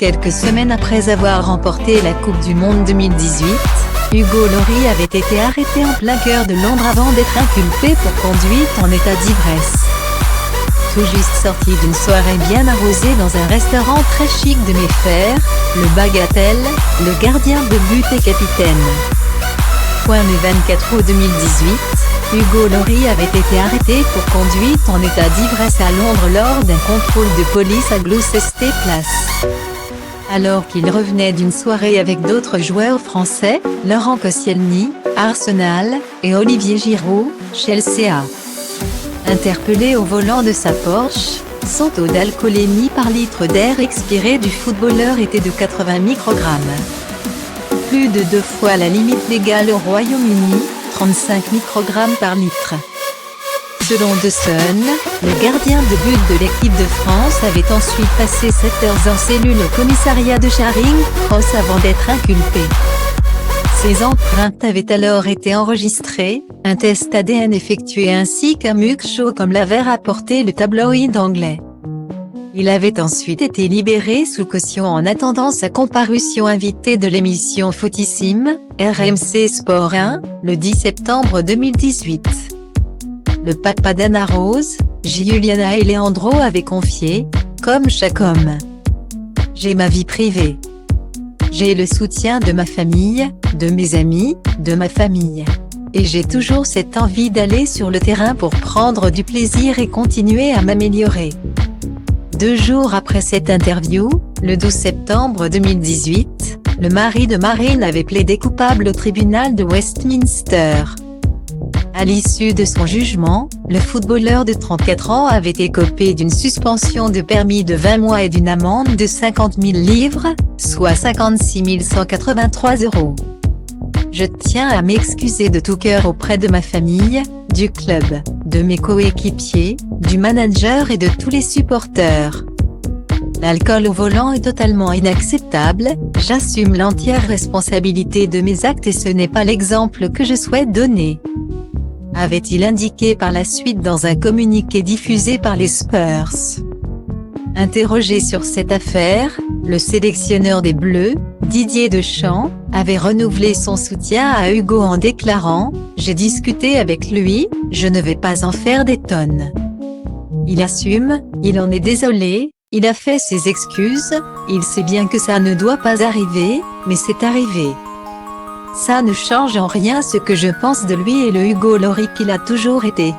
Quelques semaines après avoir remporté la Coupe du Monde 2018, Hugo Lloris avait été arrêté en plein cœur de Londres avant d'être inculpé pour conduite en état d'ivresse. Tout juste sorti d'une soirée bien arrosée dans un restaurant très chic de Mayfair, le Bagatelle, le gardien de but et capitaine. Le 24 août 2018, Hugo Lloris avait été arrêté pour conduite en état d'ivresse à Londres lors d'un contrôle de police à Gloucester Place. Alors qu'il revenait d'une soirée avec d'autres joueurs français, Laurent Koscielny, Arsenal, et Olivier Giroud, Chelsea. Interpellé au volant de sa Porsche, son taux d'alcoolémie par litre d'air expiré du footballeur était de 80 microgrammes. Plus de 2 fois la limite légale au Royaume-Uni, 35 microgrammes par litre. Selon The Sun, le gardien de but de l'équipe de France avait ensuite passé 7 heures en cellule au commissariat de Charing Cross avant d'être inculpé. Ses empreintes avaient alors été enregistrées, un test ADN effectué ainsi qu'un mugshot comme l'avait rapporté le tabloïd anglais. Il avait ensuite été libéré sous caution en attendant sa comparution invitée de l'émission Footissime, RMC Sport 1, le 10 septembre 2018. Le papa d'Anna Rose, Giuliana et Leandro avait confié, comme chaque homme. J'ai ma vie privée. J'ai le soutien de ma famille, de mes amis, de ma famille. Et j'ai toujours cette envie d'aller sur le terrain pour prendre du plaisir et continuer à m'améliorer. 2 jours après cette interview, le 12 septembre 2018, le mari de Marine avait plaidé coupable au tribunal de Westminster. À l'issue de son jugement, le footballeur de 34 ans avait écopé d'une suspension de permis de 20 mois et d'une amende de 50 000 livres, soit 56 183 €. Je tiens à m'excuser de tout cœur auprès de ma famille, du club, de mes coéquipiers, du manager et de tous les supporters. L'alcool au volant est totalement inacceptable, j'assume l'entière responsabilité de mes actes et ce n'est pas l'exemple que je souhaite donner. Avait-il indiqué par la suite dans un communiqué diffusé par les Spurs. Interrogé sur cette affaire, le sélectionneur des Bleus, Didier Deschamps, avait renouvelé son soutien à Hugo en déclarant « J'ai discuté avec lui, je ne vais pas en faire des tonnes. Il assume, il en est désolé, il a fait ses excuses, il sait bien que ça ne doit pas arriver, mais c'est arrivé. Ça ne change en rien ce que je pense de lui et le Hugo Lloris qu'il a toujours été. »